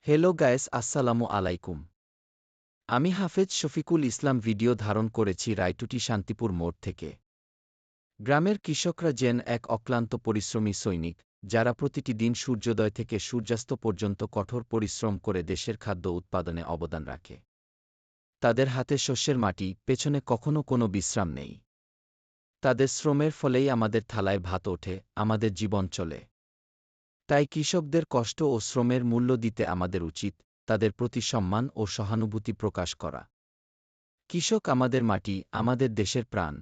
Hello guys, আসসালামু আলাইকুম। আমি হাফেজ শফিকুল ইসলাম ভিডিও ধারণ করেছি রায়টুটি শান্তিপুর মোড় থেকে। গ্রামের কৃষকরা যেন এক অক্লান্ত পরিশ্রমী সৈনিক, যারা প্রতিটি দিন সূর্যোদয় থেকে সূর্যাস্ত পর্যন্ত কঠোর পরিশ্রম করে দেশের খাদ্য উৎপাদনে অবদান রাখে। তাদের হাতে শস্যের মাটি, পেছনে কখনো কোনো বিশ্রাম নেই। তাদের শ্রমের ফলেই আমাদের থালায় ভাত ওঠে, আমাদের জীবন চলে। তাই কৃষকদের কষ্ট ও শ্রমের মূল্য দিতে আমাদের উচিত, তাদের প্রতি সম্মান ও সহানুভূতি প্রকাশ করা। কৃষক আমাদের মাটি, আমাদের দেশের প্রাণ।